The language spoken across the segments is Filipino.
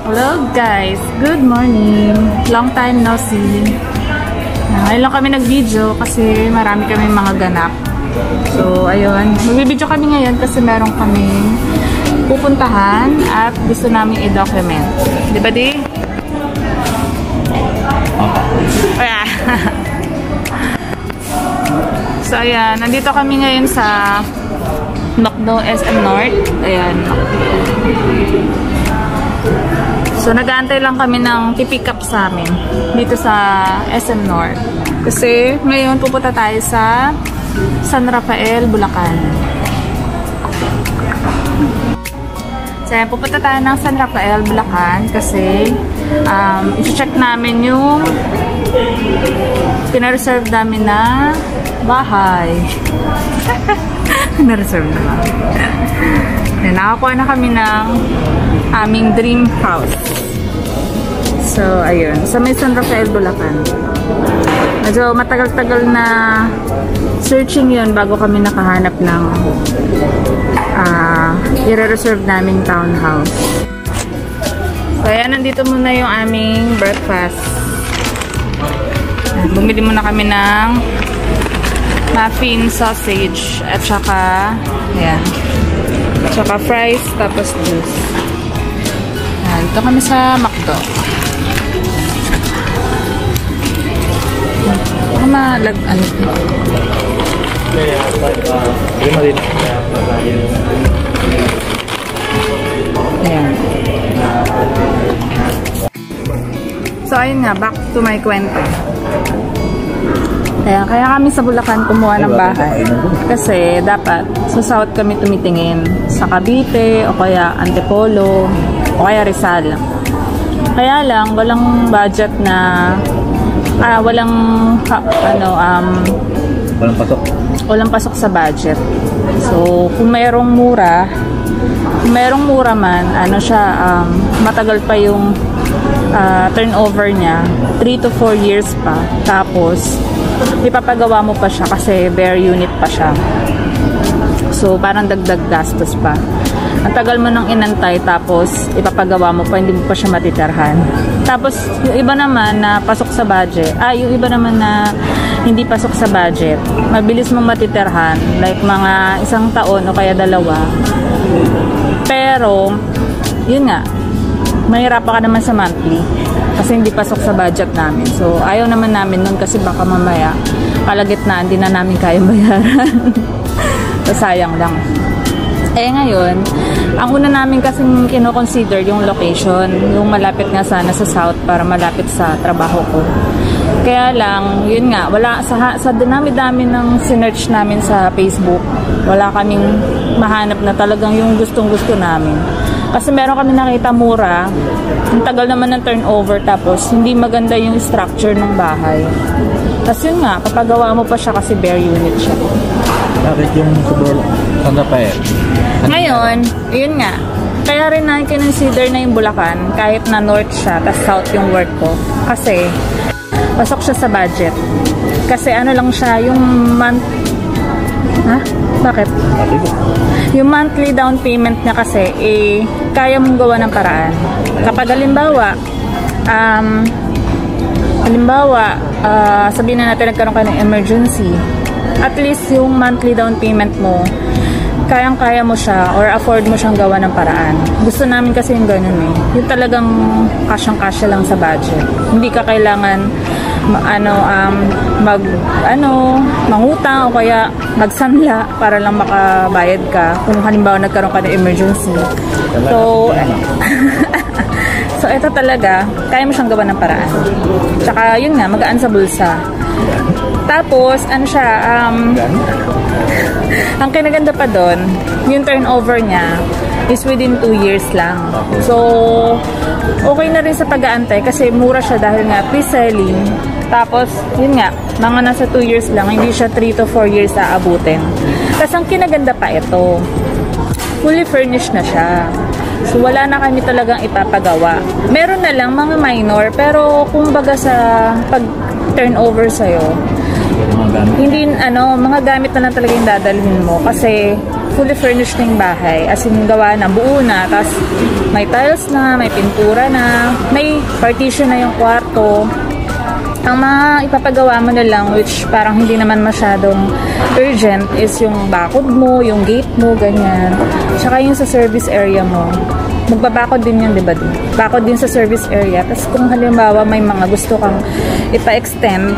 Hello guys, good morning. Long time no see. Ngayon lang kami nag-video kasi marami kami mga ganap. So ayun, mag-video kami ngayon kasi meron kaming pupuntahan at gusto namin i-document. Di ba di? Kaya. So ayan, nandito kami ngayon sa McDo SM North. Ayan. So, nag-aantay lang kami ng pick up sa amin dito sa SM North. Kasi ngayon pupunta tayo sa San Rafael, Bulacan. So, pupunta tayo ng San Rafael, Bulacan kasi i-check namin yung pina-reserve namin na bahay. Pina-reserve naman. Nakakuha na kami ng aming dream house. So, ayun. Sa may San Rafael, Bulacan. Medyo matagal-tagal na searching yun bago kami nakahanap ng i-reserve naming townhouse. So, ayan. Nandito muna yung aming breakfast. Bumili muna kami ng muffin, sausage, at saka ayan. At saka fries, tapos juice. Dito kami sa McDo. Malag, ano ito? Ayan. So, ayun nga, back to my kwento. Ayan, kaya kami sa Bulacan kumuha ng bahay. Kasi dapat sa South kami tumitingin. Sa Cavite, o kaya Antipolo, o kaya Rizal. Kaya lang, walang budget na walang pasok sa budget. So, kung mayroong mura man, matagal pa yung turnover niya, 3 to 4 years pa. Tapos, ipapagawa mo pa siya kasi bare unit pa siya. So, parang dagdag gastos pa. Ang tagal mo nang inantay, tapos ipapagawa mo pa, hindi mo pa siya matitirhan. Tapos, yung iba naman na pasok sa budget, yung iba naman na hindi pasok sa budget, mabilis mong matitirhan, like mga 1 taon o kaya 2. Pero, yun nga, mahirapan ka naman sa monthly kasi hindi pasok sa budget namin. So, ayaw naman namin nun kasi baka mamaya kalagitnaan, hindi na namin kayang bayaran. So, sayang lang. Ngayon, ang una namin kasing kino-consider yung location, yung malapit nga sana sa South para malapit sa trabaho ko. Kaya lang, yun nga, wala sa dami-dami ng sinearch namin sa Facebook, wala kaming mahanap na talagang yung gustong-gusto namin. Kasi meron kami nakita mura, ang tagal naman ng turnover, tapos hindi maganda yung structure ng bahay. Tapos yun nga, papagawa mo pa siya kasi bare unit siya. Bakit yung San Rafael? Ngayon, yun nga, kaya rin na kinonsider na yung Bulacan kahit na north siya, tapos south yung work ko. Kasi, pasok siya sa budget. Kasi ano lang siya, yung Bakit? Yung monthly down payment niya kasi, kaya mong gawa ng paraan. Kapag halimbawa, sabihin na natin nagkaroon ka ng emergency, at least yung monthly down payment mo, kayang-kaya mo siya or afford mo siyang gawa ng paraan. Gusto namin kasi yung ganun yung talagang kasyang-kasya lang sa budget. Hindi ka kailangan mangutang o kaya magsanla para lang makabayad ka kung halimbawa nagkaroon ka ng emergency. So ito talaga, kaya mo siyang gawa ng paraan. Tsaka yun nga, magaan sa bulsa. Tapos, ang kinaganda pa doon, yung turnover niya is within 2 years lang. So, okay na rin sa pag-aantay kasi mura siya dahil nga pre-selling. Tapos, yun nga, mga nasa 2 years lang, hindi siya 3 to 4 years aabutin. Kasi ang kinaganda pa ito, fully furnished na siya. So, wala na kami talagang ipapagawa. Meron na lang mga minor, pero kung baga sa pag-turnover sa'yo, hindi, mga gamit na lang talaga yung dadalhin mo. Kasi, fully furnished na yung bahay. As in, gawa na, buo na. Tapos, may tiles na, may pintura na, may partition na yung kwarto. Ang mga ipapagawa mo na lang, which parang hindi naman masyadong urgent, is yung bakod mo, yung gate mo, ganyan. Tsaka yung sa service area mo. Magbabakod din yun, diba? Bakod din sa service area. Tapos kung halimbawa may mga gusto kang ipa-extend,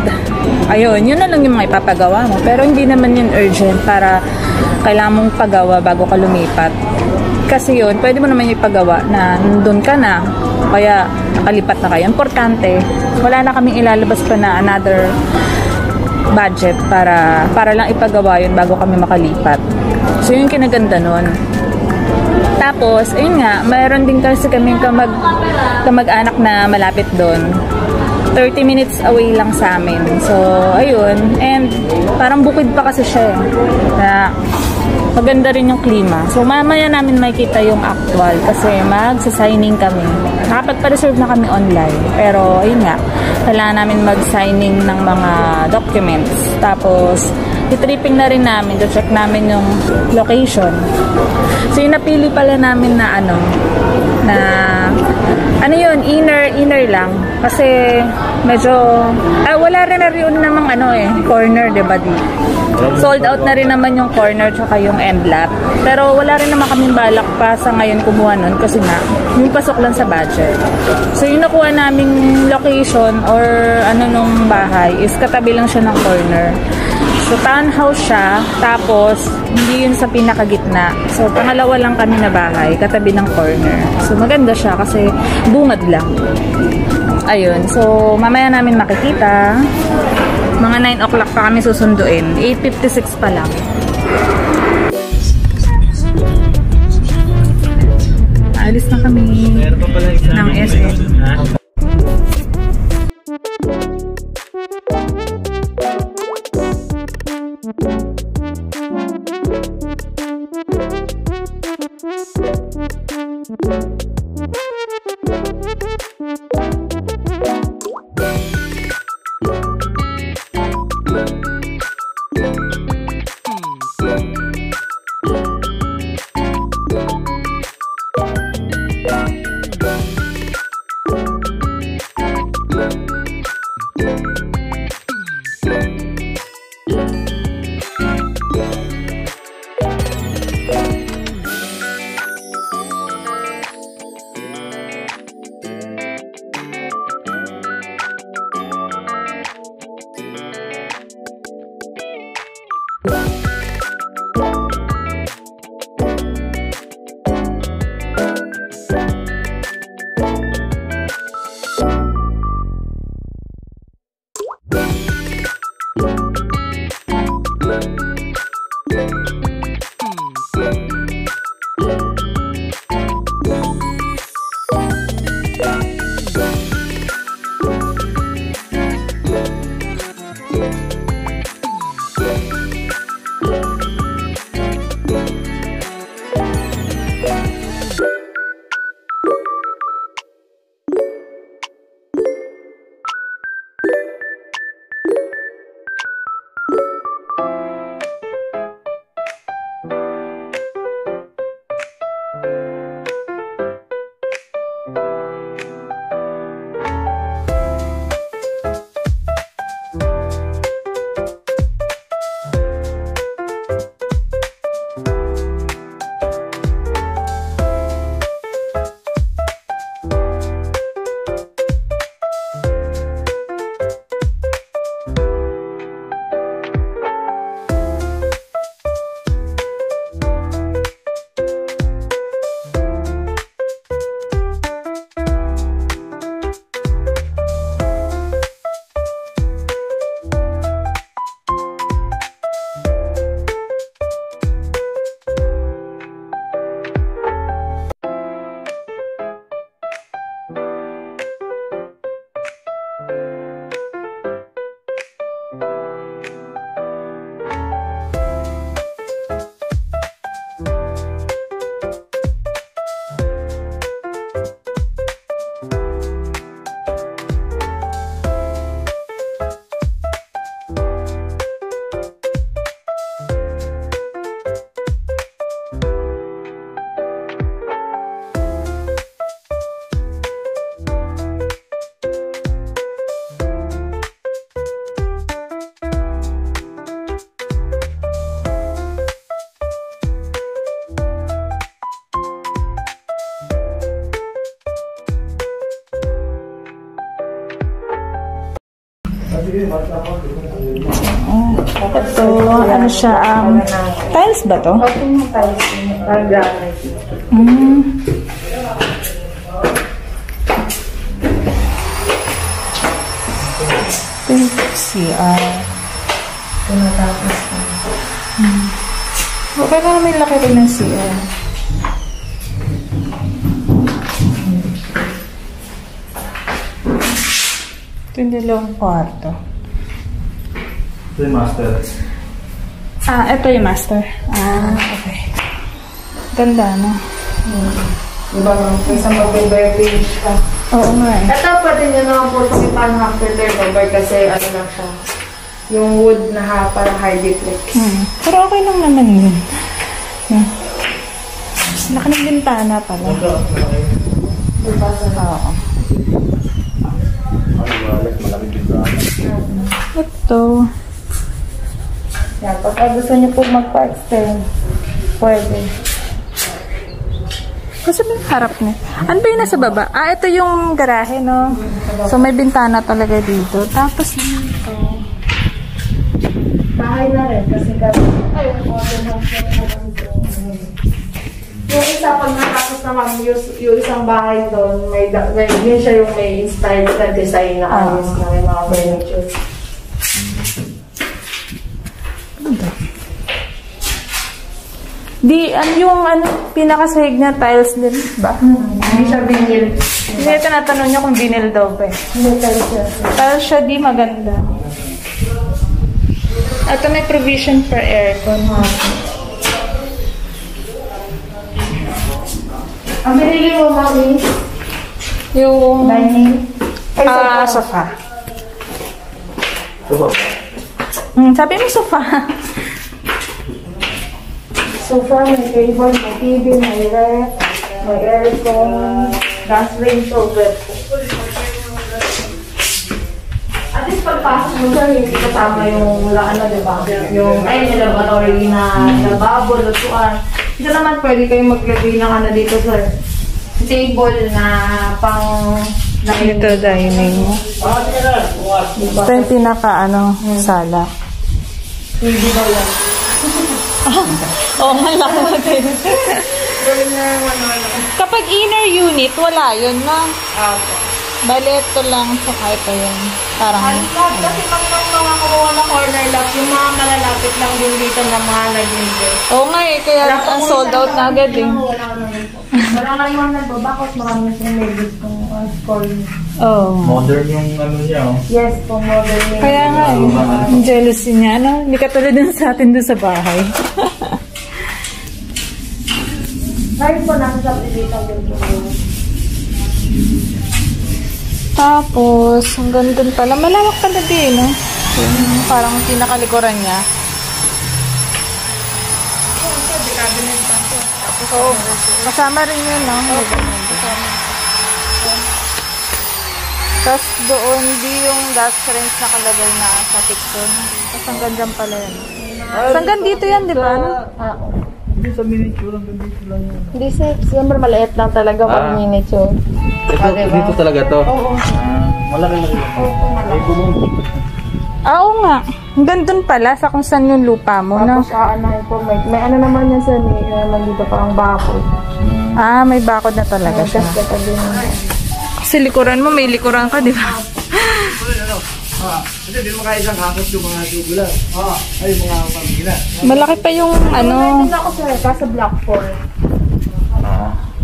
ayun, yun na lang yung mga ipapagawa mo. Pero hindi naman yun urgent para kailangan mong pagawa bago ka lumipat. Kasi yun, pwede mo naman yung ipagawa na nandun ka na, kaya nakalipat na kayo. Importante, wala na kaming ilalabas pa na another budget para lang ipagawa yun bago kami makalipat. So yun kinaganda nun. Tapos, ayun nga, mayroon din kasi kaming kamag-anak na malapit doon. 30 minutes away lang sa amin. So, ayun. And, parang bukid pa kasi siya. Na, maganda rin yung klima. So, mamaya namin makikita yung actual kasi magsa-signing kami. Nakapag-reserve na kami online. Pero, ayun nga, kailangan namin mag-signing ng mga documents. Tapos, i-tripping na rin namin. To-check namin yung location. So, yung napili pala namin na yun, inner lang. Kasi, medyo, wala rin na rin namang corner, diba di? Sold out na rin naman yung corner tsaka yung end lot. Pero, wala rin naman kaming balak pa sa ngayon kumuha nun kasi nga, yung pasok lang sa budget. So, yung nakuha naming location or nung bahay is katabi lang siya ng corner. So, townhouse siya, tapos, hindi yun sa pinakagitna. So, pangalawa lang kami na bahay, katabi ng corner. So, maganda siya kasi bungad lang. Ayun. So, mamaya namin makikita. Mga 9 o'clock pa kami susunduin. 8:56 pa lang. Alis na kami ng SM. Ito, ano siya, tiles ba to? Tiles. Parang granite. CR. Tumatapos ko. Okay na naman laki rin ng CR. Ito yung dalawang kwarto. Ito yung master. Ito yung master. Okay. Ganda, no? Diba naman, kaysa mag-bare page ka. Oo nga eh. Ito pwede nyo naman po sa ipanhang filter cover kasi ano lang siya. Yung wood na parang hydroplex. Pero okay lang naman yun. Laki ng bintana pala. Diba sa Oo. Ito. yan, pagka gusto nyo po mag-extend, pwede. Kasi may harap niya. Ano ba yung nasa baba? Ito yung garahe, no? So, may bintana talaga dito. Tapos dito. Bahay na rin kasi yung modern house na yung isa pag natapos naman yung isang bahay doon, yun siya yung may inspired na design na ayos na may mga furniture. Yung pinakasahig na tiles din, ba? Hindi siya vinyl. Hindi, tinatanong niya kung vinyl daw ba eh. Hindi tiles siya. Tiles siya, di maganda. Ito may provision for aircon. Ang binili mo, Mami? Yung Dining? sofa. Ito. Sabi mo sofa. Sofa, may table, may TV, may ref, may aircon, gas range, oven. At least pagpasok mo siya, hindi kasama yung wala diba? Yung, yung laboratory na lababo, lutuan. Ito naman pwede kayong maglagay ng dito sa table na pang Ito dining. diba? Ito yung pinaka sala. Hindi daw yan. Malaki din. Gawin na Kapag inner unit, wala yun, no? Ako. Bale, ito lang, saka ito yun. Parang, Kasi pag mga kumuha na corner lock, yung mga malalapit lang din dito na mga nag-invest. oo nga eh, kaya sold out na agad eh. Wala nga yung nagbabakot, maraming yung may gustong score. Oo. Modern yung niya, oh. Yes, po modern yun. Kaya nga eh, ang jealousy niya, no? Hindi ka tulad din sa atin doon sa bahay. Kahit po nasa subdivision din po. Tapos, hanggang doon pala, malawak pala din, no? Yung parang pinakalikuran niya. Oo, kasama rin yun, no? Tapos doon, di yung gas range nakalagay na sa picture. Tapos hanggang dyan pala yun. Hanggang dito yan, di ba? No? Hindi sa miniature, hanggang dito lang yun. Hindi siyempre maliit lang talaga pag miniature. Dito talaga to? Oo. Malaki-laki lang. Ay, gulong. Oo nga. Hanggang doon pala sa kung saan yung lupa mo, no? Tapos po, may ano naman yan sa naman dito parang bakod. May bakod na talaga siya. Kasi likuran mo, may likuran ka, di ba? Kasi hindi mo kaya isang hakot yung mga tubulan. Ay, mga pamigila. Malaki pa yung Doon ako sa Block 4.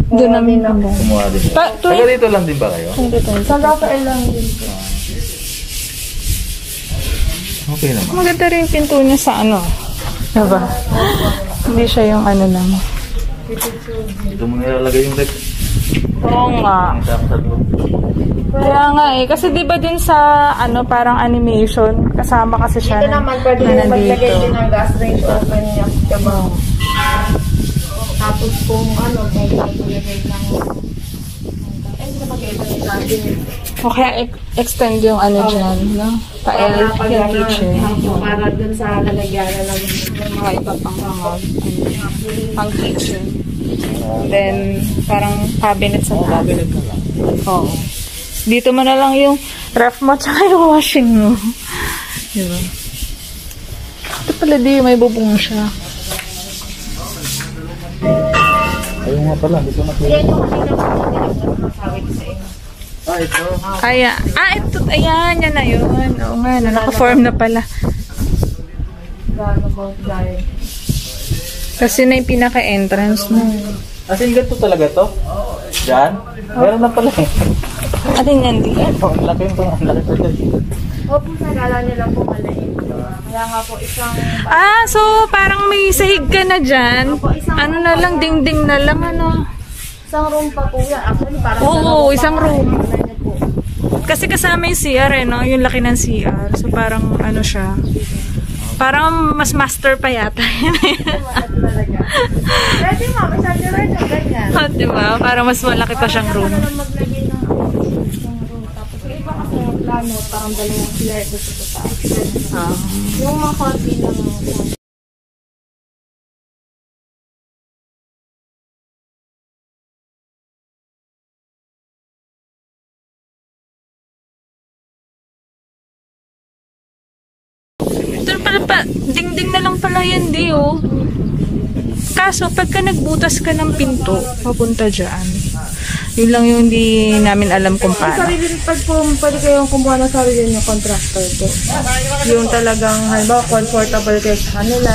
doon namin ako. Kumuha din. Taga dito lang din ba kayo? Sa Rafael lang dito. Okay naman. Maganda rin yung pinto niya sa diba? Hindi siya yung lang. Dito mo nilalagay yung rep. Oo nga. Ang sa loob. Kaya nga eh. Kasi diba dun sa parang animation, kasama kasi siya Dito naman pwede na yung maglagay nandito. din ng gas range open niya. Diba? Tapos kung kung maglagay ng O kaya extend yung dyan, no? Pa-L yung kitchen. para dun sa lalagyanan ng Mga iba pang pang kitchen. Then, parang cabinet sa cabinet na lang. Oo. Dito mo na lang yung ref mo tsaka yung washing mo. Diba? Ito pala di, may bubong siya. Ayun nga pala, dito na. Yan yung kanina ko sabi ko sa inyo. Ito. Ito, ayan, yan na yun. Oo nga, naka-form na pala. About dahil. Kasi na yung pinaka-entrance mo. As in, ganito talaga to? Diyan? Meron na pala eh. Ating nandi. Ang laki ito, ang laki ito. Opo, nagala nila po maliit. Kaya nga po isang... So parang may sahig ka na dyan. Ano na lang, ding-ding na lang, ano. Isang room pa po yan. Actually, parang... Oo, isang room. Kasi kasama yung CR eh, no? Yung laki ng CR. So parang ano siya. Parang mas master pa yata. Pwede ma'am, isang rin yung ganyan. Diba? Parang mas malaki pa siyang room. Parang maglagay ng isang room. Tapos yung iba kasi plano, parang dalawang CR gusto ko sa yung mga konti lang. Ding-ding na lang pala yan, di oh. Kaso, pagka nagbutas ka ng pinto, papunta dyan. Yun lang yung hindi namin alam kung paano. Sarili rin pag po, pwede kayong kumuha ng sarili yung contractor po. Yung talagang, halimbawa, comfortable kayo sa kanila.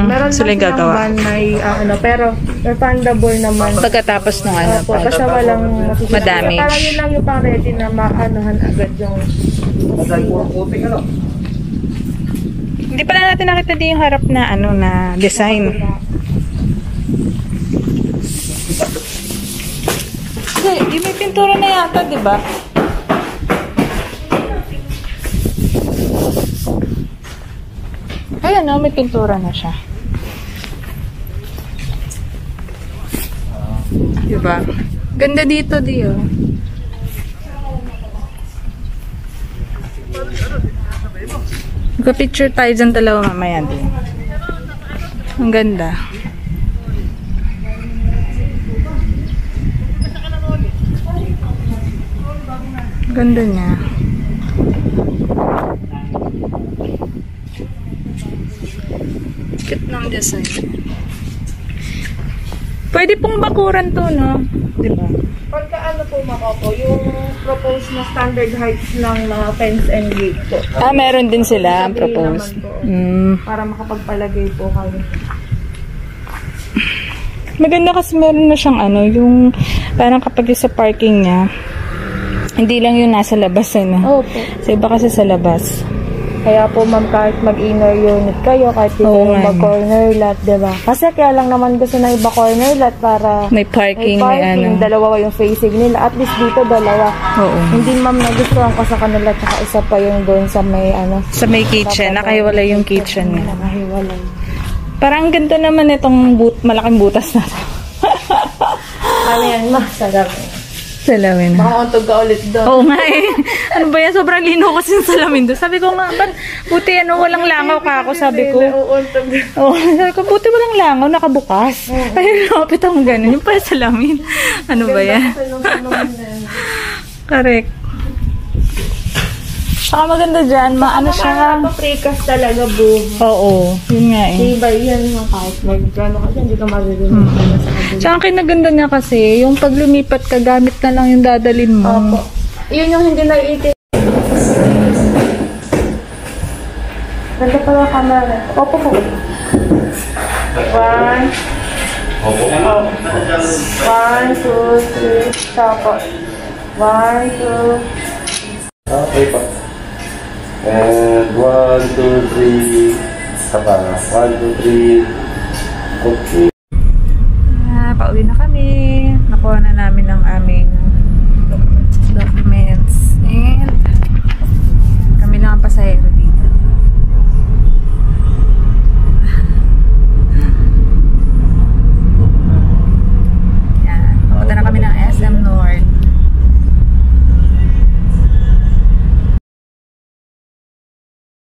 Meron sila yung gagawa. van, may, pero refundable naman. Pagkatapos ng ano, Po, kasi walang madamage. Parang yun lang yung pang ready na maanohan agad yung... Hindi pala natin nakita din yung harap na ano na design. Hindi, may pintura na yata, di ba? Ayan o, may pintura na siya. Di ba? Ganda dito, di oh. Magka-picture tayo dyan dalawa mamaya din. Ang ganda. Ganda niya. Cute ng design. Pwede pong bakuran to, no? Diba? Pagka ano po makapo, yung proposed na standard heights ng mga fence and gate po. Meron din sila ang proposed. Para makapagpalagay po kayo. Maganda kasi meron na siyang ano, yung parang kapag sa parking niya, hindi lang yung nasa labas ano. Opo. So iba kasi sa labas. Kaya po ma'am, kahit mag-inner unit kayo, kahit dito mag-corner lot, diba? Kasi kaya lang naman gusto na iba corner lot para may parking, may ano. Dalawa yung facing nila. At least dito dalawa. Oo. Hindi ma'am nagustuhan ko sa kanila, tsaka isa pa yung doon sa may ano. Sa may kitchen, nakahiwalay yung kitchen niya. Nakahiwalay. Parang ganda naman itong malaking butas na to. Ano yan ma? Salamin. Salamin. Baka untog ka ulit doon. Oo nga eh. Ano ba yan? Sobrang lino kasi yung salamin doon. Sabi ko nga, buti ano, walang langaw ka ako, sabi ko. Uuntog. Oo, sabi ko, buti walang langaw, nakabukas. Kaya napit akong ganun. Yung pala salamin. Ano ba yan? Correct. Saka maganda dyan, maano siya. Precast talaga, bro. Oo, yun nga eh. Diba yan, kahit mag-gano ka dyan, hindi ka maririnig sa kabila. Tsaka kinaganda niya kasi, yung pag lumipat ka, gamit na lang yung dadalin mo. Opo. Yun yung hindi naiitin. Ganda pala ang camera. Opo po. 1. 1, 2, 3. Opo. 1, 2. Okay pa. And 1, 2, 3. Saka 1, 2, 3. Okay.